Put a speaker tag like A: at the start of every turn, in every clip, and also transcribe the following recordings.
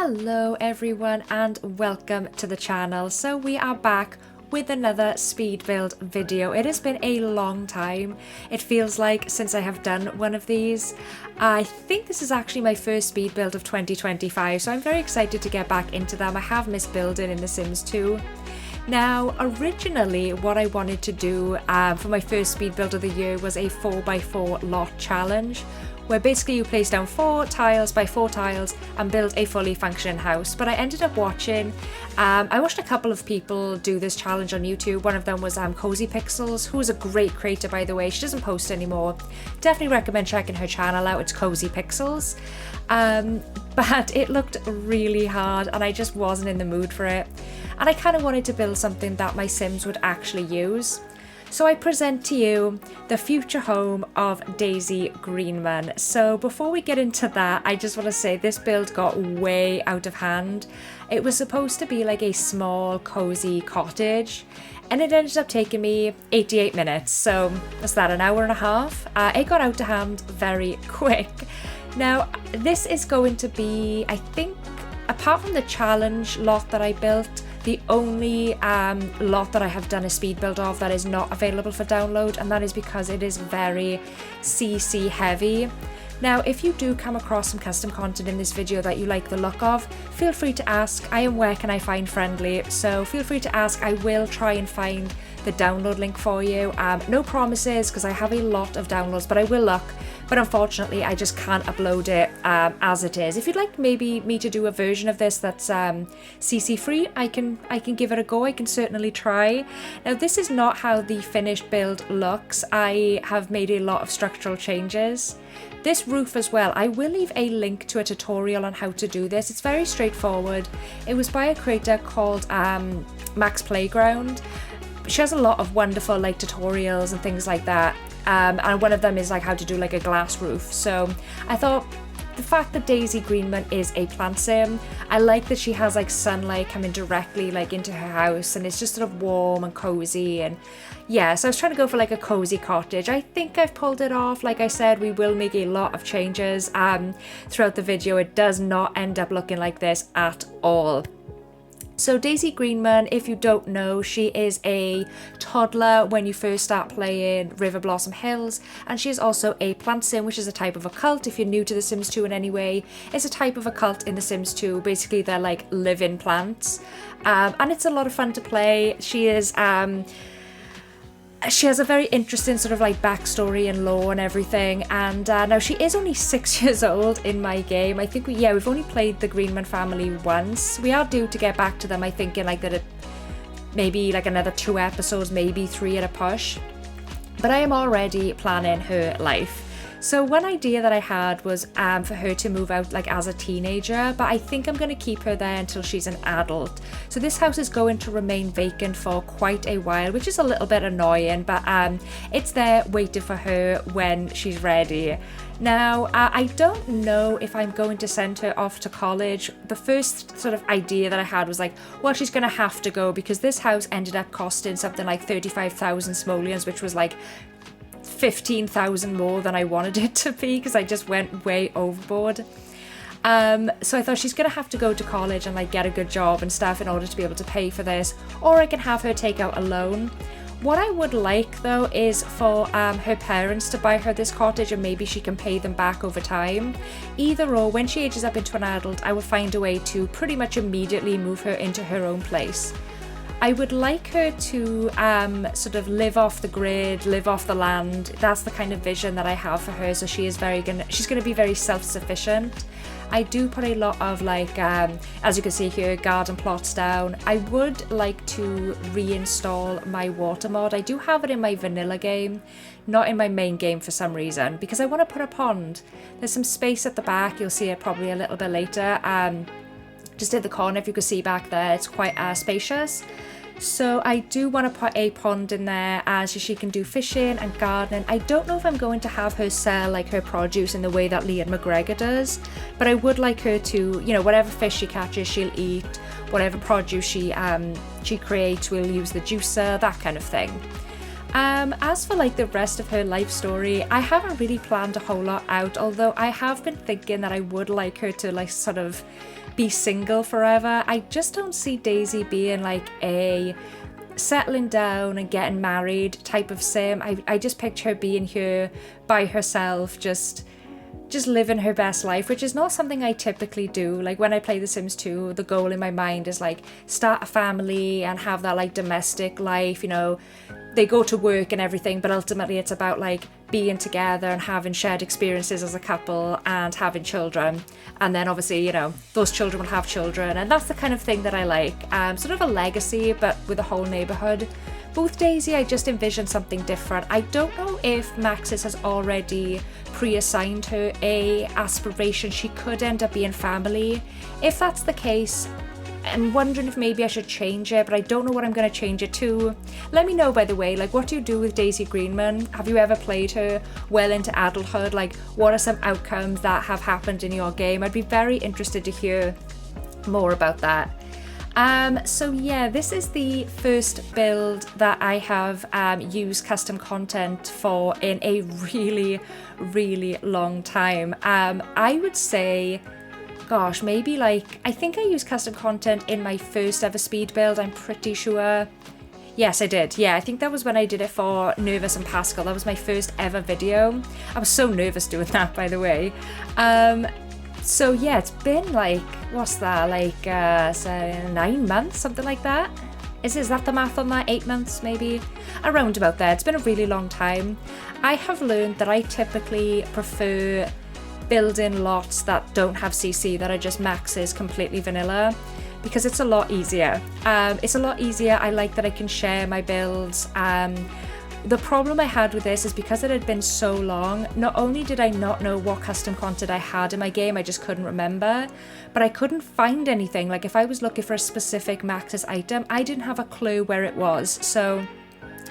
A: Hello everyone and welcome to the channel. So we are back with another speed build video. It has been a long time, it feels like, since I have done one of these. I think this is actually my first speed build of 2025, so I'm very excited to get back into them. I have missed building in The Sims 2. Now, originally what I wanted to do for my first speed build of the year was a 4x4 lot challenge, where basically you place down 4 tiles by 4 tiles and build a fully functioning house. But I ended up watching, I watched a couple of people do this challenge on YouTube. One of them was Cosy, who is a great creator, by the way. She doesn't post anymore. Definitely recommend checking her channel out. It's Cosy. But it looked really hard and I just wasn't in the mood for it. And I kind of wanted to build something that my Sims would actually use. So I present to you the future home of Daisy Greenman. So before we get into that, I just want to say this build got way out of hand. It was supposed to be like a small, cozy cottage, and it ended up taking me 88 minutes. So what's that, an hour and a half? It got out of hand very quick. Now, this is going to be, I think, apart from the challenge lot that I built, the only lot that I have done a speed build of that is not available for download, and that is because it is very CC heavy. Now, if you do come across some custom content in this video that you like the look of, feel free to ask. I am where can I find friendly, so feel free to ask. I will try and find the download link for you. No promises, because I have a lot of downloads, but I will look. But unfortunately, I just can't upload it as it is. If you'd like maybe me to do a version of this that's CC free, I can give it a go. I can certainly try. Now, this is not how the finished build looks. I have made a lot of structural changes. This roof as well, I will leave a link to a tutorial on how to do this. It's very straightforward. It was by a creator called Max Playground. She has a lot of wonderful like tutorials and things like that. And one of them is like how to do like a glass roof. So I thought the fact that Daisy Greenman is a Plantsim, I like that she has like sunlight coming directly like into her house, and it's just sort of warm and cozy. And yeah, so I was trying to go for like a cozy cottage. I think I've pulled it off. Like I said, we will make a lot of changes throughout the video. It does not end up looking like this at all. So Daisy Greenman, if you don't know, she is a toddler when you first start playing Riverblossom Hills, and she is also a Plantsim, which is a type of occult. If you're new to The Sims 2 in any way, it's a type of occult in The Sims 2. Basically, they're like living plants, and it's a lot of fun to play. She has a very interesting sort of like backstory and lore and everything, and now she is only 6 years old in my game. I think we've only played the Greenman family once. We are due to get back to them, I think, in like maybe like another 2 episodes, maybe 3 at a push. But I am already planning her life. So one idea that I had was for her to move out like as a teenager, but I think I'm going to keep her there until she's an adult. So this house is going to remain vacant for quite a while, which is a little bit annoying, but it's there waiting for her when she's ready. Now, I don't know if I'm going to send her off to college. The first sort of idea that I had was like, well, she's going to have to go, because this house ended up costing something like 35,000 simoleons, which was like 15,000 more than I wanted it to be, because I just went way overboard. So I thought she's gonna have to go to college and like get a good job and stuff in order to be able to pay for this, or I can have her take out a loan. What I would like though is for her parents to buy her this cottage, and maybe she can pay them back over time. Either or, when she ages up into an adult, I will find a way to pretty much immediately move her into her own place. I would like her to sort of live off the grid, live off the land. That's the kind of vision that I have for her. So she's gonna be very self-sufficient. I do put a lot of like, as you can see here, garden plots down. I would like to reinstall my water mod. I do have it in my vanilla game, not in my main game for some reason, because I want to put a pond. There's some space at the back. You'll see it probably a little bit later. Just in the corner, if you can see back there, it's quite spacious. So I do want to put a pond in there as she can do fishing and gardening. I don't know if I'm going to have her sell like her produce in the way that Leah McGregor does, but I would like her to, you know, whatever fish she catches, she'll eat. Whatever produce she creates, we'll use the juicer, that kind of thing. As for like the rest of her life story, I haven't really planned a whole lot out, although I have been thinking that I would like her to like sort of be single forever. I just don't see Daisy being like a settling down and getting married type of sim. I just picture her being here by herself, just living her best life, which is not something I typically do. Like when I play The Sims 2, the goal in my mind is like start a family and have that like domestic life, you know, they go to work and everything, but ultimately it's about like being together and having shared experiences as a couple and having children. And then obviously, you know, those children will have children, and that's the kind of thing that I like. Sort of a legacy, but with a whole neighborhood. But with Daisy, I just envisioned something different. I don't know if Maxis has already pre-assigned her a aspiration. She could end up being family. If that's the case, I'm wondering if maybe I should change it, but I don't know what I'm going to change it to. Let me know, by the way, like what do you do with Daisy Greenman? Have you ever played her well into adulthood? Like what are some outcomes that have happened in your game? I'd be very interested to hear more about that. So yeah, this is the first build that I have used custom content for in a really, really long time. I would say, gosh, maybe like, I think I used custom content in my first ever speed build, I'm pretty sure. Yes, I did. Yeah, I think that was when I did it for Nervous and Pascal. That was my first ever video. I was so nervous doing that, by the way. So yeah, it's been like, what's that, like so 9 months, something like that. Is that the math on that? 8 months maybe? Around about there. It's been a really long time. I have learned that I typically prefer building lots that don't have CC, that are just maxes, completely vanilla, because it's a lot easier. I like that I can share my builds. The problem I had with this is because it had been so long, not only did I not know what custom content I had in my game, I just couldn't remember, but I couldn't find anything. Like if I was looking for a specific Maxis item, I didn't have a clue where it was, so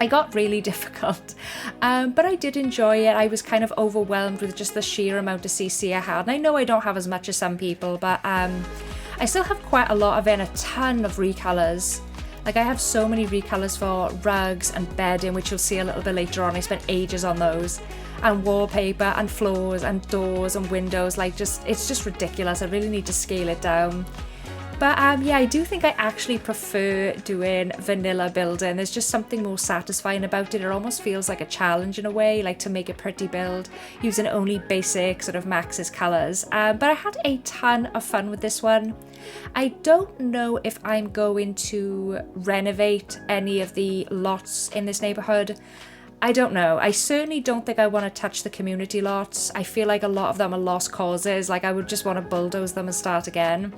A: I got really difficult. But I did enjoy it. I was kind of overwhelmed with just the sheer amount of CC I had, and I know I don't have as much as some people, but I still have quite a lot of it and a ton of recolors. Like I have so many recolors for rugs and bedding, which you'll see a little bit later on. I spent ages on those, and wallpaper and floors and doors and windows. Like it's just ridiculous. I really need to scale it down. But yeah, I do think I actually prefer doing vanilla building. There's just something more satisfying about it. It almost feels like a challenge in a way, like to make a pretty build using only basic sort of Maxis colors. But I had a ton of fun with this one. I don't know if I'm going to renovate any of the lots in this neighborhood. I don't know. I certainly don't think I want to touch the community lots. I feel like a lot of them are lost causes. Like I would just want to bulldoze them and start again.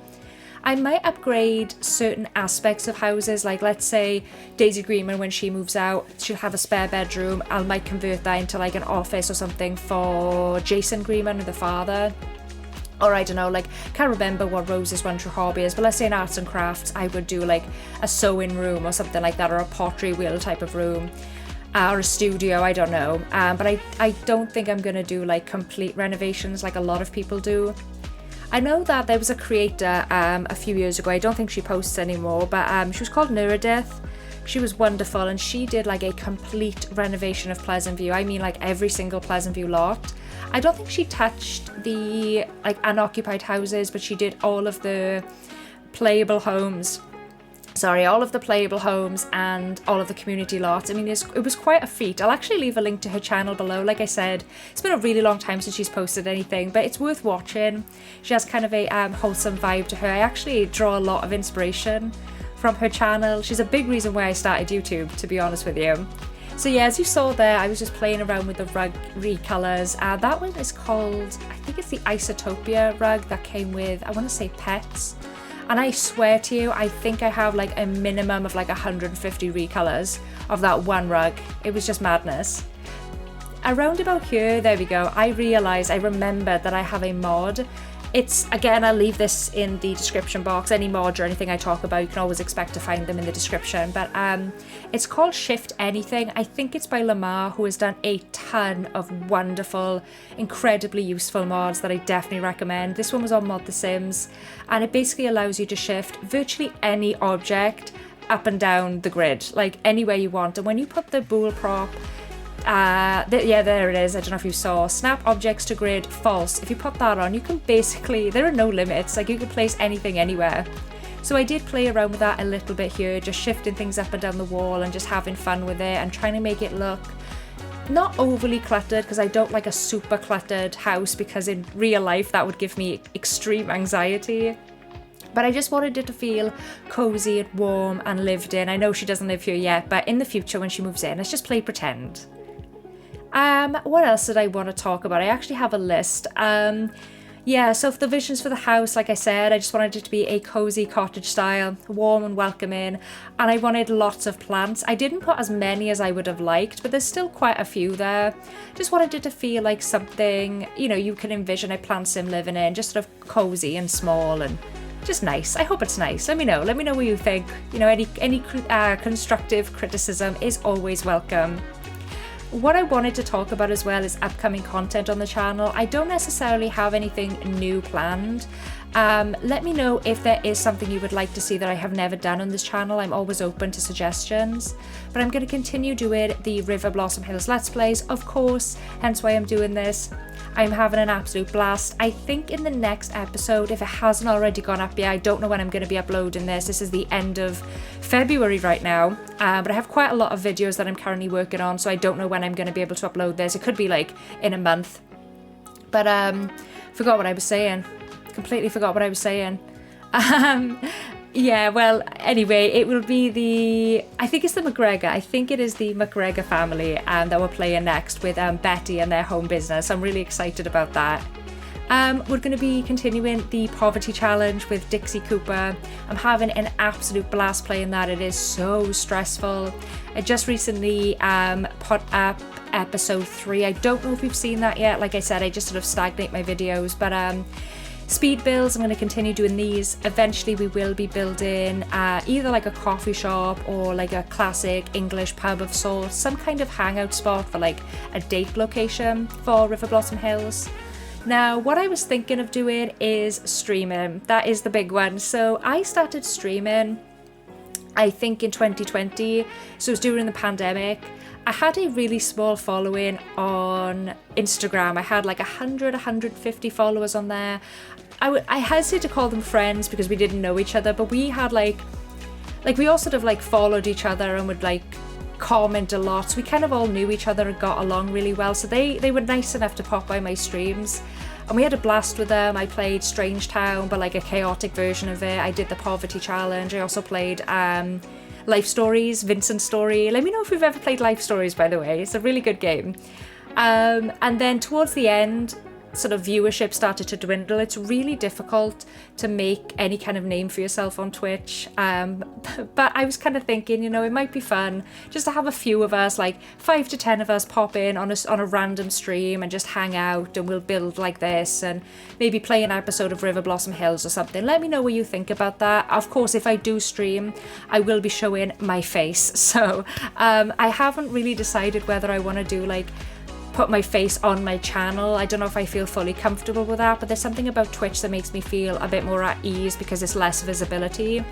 A: I might upgrade certain aspects of houses, like let's say Daisy Greenman, when she moves out, she'll have a spare bedroom. I might convert that into like an office or something for Jason Greenman, the father. Or I don't know, like, can't remember what Rose's one true hobby is, but let's say in arts and crafts, I would do like a sewing room or something like that, or a pottery wheel type of room. Or a studio, I don't know. But I don't think I'm going to do like complete renovations like a lot of people do. I know that there was a creator a few years ago, I don't think she posts anymore, but she was called Nerdyth. She was wonderful, and she did like a complete renovation of Pleasant View. I mean like every single Pleasant View lot. I don't think she touched the like unoccupied houses, but she did all of the playable homes. All of the playable homes and all of the community lots. I mean, it was quite a feat. I'll actually leave a link to her channel below. Like I said, it's been a really long time since she's posted anything, but it's worth watching. She has kind of a wholesome vibe to her. I actually draw a lot of inspiration from her channel. She's a big reason why I started YouTube, to be honest with you. So yeah, as you saw there, I was just playing around with the rug recolors. That one is called, I think it's the Isotopia rug that came with, I want to say Pets. And I swear to you, I think I have like a minimum of like 150 recolors of that one rug. It was just madness. Around about here, there we go, I remembered that I have a mod. It's, again, I'll leave this in the description box. Any mods or anything I talk about, you can always expect to find them in the description. But it's called Shift Anything. I think it's by Lamar, who has done a ton of wonderful, incredibly useful mods that I definitely recommend. This one was on Mod The Sims, and it basically allows you to shift virtually any object up and down the grid, like anywhere you want. And when you put the bool prop, yeah, there it is. I don't know if you saw. Snap objects to grid, false. If you put that on, you can basically, there are no limits. Like you can place anything anywhere. So I did play around with that a little bit here, just shifting things up and down the wall and just having fun with it and trying to make it look not overly cluttered, because I don't like a super cluttered house, because in real life that would give me extreme anxiety. But I just wanted it to feel cozy and warm and lived in. I know she doesn't live here yet, but in the future when she moves in, let's just play pretend. What else did I want to talk about? I actually have a list. Yeah, so for the visions for the house, like I said, I just wanted it to be a cozy cottage style, warm and welcoming, and I wanted lots of plants. I didn't put as many as I would have liked, but there's still quite a few there. Just wanted it to feel like something, you know, you can envision a Plantsim living in, just sort of cozy and small and just nice. I hope it's nice. Let me know what you think. You know, any constructive criticism is always welcome. What I wanted to talk about as well is upcoming content on the channel. I don't necessarily have anything new planned. Let me know if there is something you would like to see that I have never done on this channel. I'm always open to suggestions. But I'm going to continue doing the Riverblossom Hills Let's Plays, of course, hence why I'm doing this. I'm having an absolute blast. I think in the next episode, if it hasn't already gone up yet, I don't know when I'm going to be uploading this. This is the end of February right now, but I have quite a lot of videos that I'm currently working on, so I don't know when I'm going to be able to upload this. It could be like in a month. But forgot what I was saying. Completely forgot what I was saying. Yeah, well, anyway, it will be I think it's the McGregor. I think it is the McGregor family that we're playing next with Betty and their home business. I'm really excited about that. We're going to be continuing the poverty challenge with Dixie Cooper. I'm having an absolute blast playing that. It is so stressful. I just recently put up episode 3. I don't know if you've seen that yet. Like I said, I just sort of stagnate my videos, but speed builds, I'm going to continue doing these. Eventually we will be building either like a coffee shop or like a classic English pub of sorts, some kind of hangout spot for like a date location for Riverblossom Hills. Now what I was thinking of doing is streaming. That is the big one. So I started streaming I think in 2020, so it was during the pandemic. I had a really small following on Instagram. I had like 150 followers on there. I hesitate to call them friends because we didn't know each other, but we had like we all sort of like followed each other and would like comment a lot. So we kind of all knew each other and got along really well. So they were nice enough to pop by my streams. And we had a blast with them. I played Strange Town, but like a chaotic version of it. I did the Poverty Challenge. I also played Life Stories, Vincent's Story. Let me know if you've ever played Life Stories, by the way. It's a really good game. And then towards the end, sort of viewership started to dwindle. It's really difficult to make any kind of name for yourself on Twitch. But I was kind of thinking, you know, it might be fun just to have a few of us, like 5 to 10 of us pop in on a random stream and just hang out, and we'll build like this and maybe play an episode of Riverblossom Hills or something. Let me know what you think about that. Of course, if I do stream, I will be showing my face. So I haven't really decided whether I want to do like put my face on my channel. I don't know if I feel fully comfortable with that, but there's something about Twitch that makes me feel a bit more at ease because it's less visibility.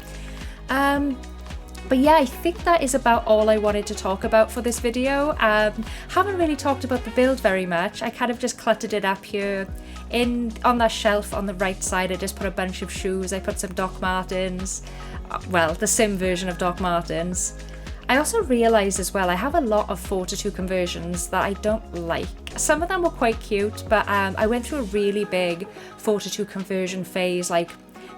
A: But yeah, I think that is about all I wanted to talk about for this video. Haven't really talked about the build very much. I kind of just cluttered it up here. On that shelf on the right side, I just put a bunch of shoes. I put some Doc Martens, well, the sim version of Doc Martens. I also realised as well, I have a lot of 4:2 conversions that I don't like. Some of them were quite cute, but I went through a really big 4:2 conversion phase like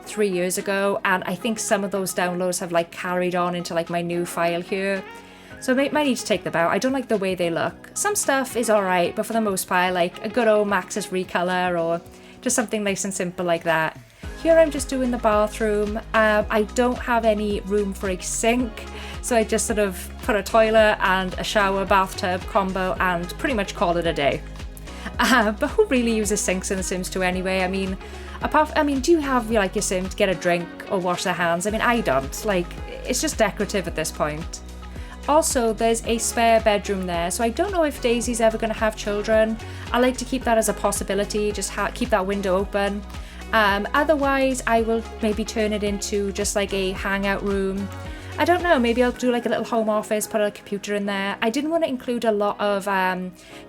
A: 3 years ago, and I think some of those downloads have like carried on into like my new file here. So I might need to take them out. I don't like the way they look. Some stuff is alright, but for the most part, like a good old Max's recolor or just something nice and simple like that. Here I'm just doing the bathroom. I don't have any room for a sink, so I just sort of put a toilet and a shower bathtub combo and pretty much call it a day. But who really uses sinks in The Sims 2 anyway? I mean, do you have like your sim to get a drink or wash their hands? I mean, I don't. Like, it's just decorative at this point. Also, there's a spare bedroom there, so I don't know if Daisy's ever going to have children. I like to keep that as a possibility, just keep that window open. Otherwise, I will maybe turn it into just like a hangout room. I don't know, maybe I'll do like a little home office, put a computer in there. I didn't want to include a lot of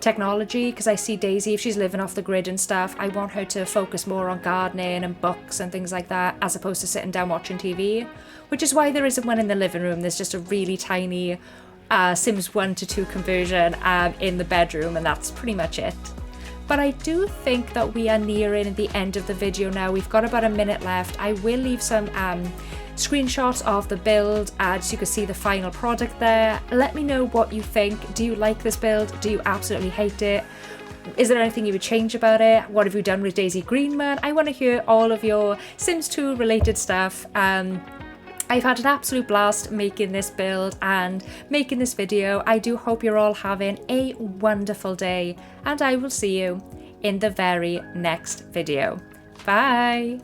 A: technology because I see Daisy, if she's living off the grid and stuff, I want her to focus more on gardening and books and things like that, as opposed to sitting down watching TV, which is why there isn't one in the living room. There's just a really tiny Sims 1 to 2 conversion in the bedroom, and that's pretty much it. But I do think that we are nearing the end of the video now. We've got about a minute left. I will leave some screenshots of the build so you can see the final product there. Let me know what you think. Do you like this build? Do you absolutely hate it? Is there anything you would change about it? What have you done with Daisy Greenman? I want to hear all of your Sims 2 related stuff. I've had an absolute blast making this build and making this video. I do hope you're all having a wonderful day, and I will see you in the very next video. Bye!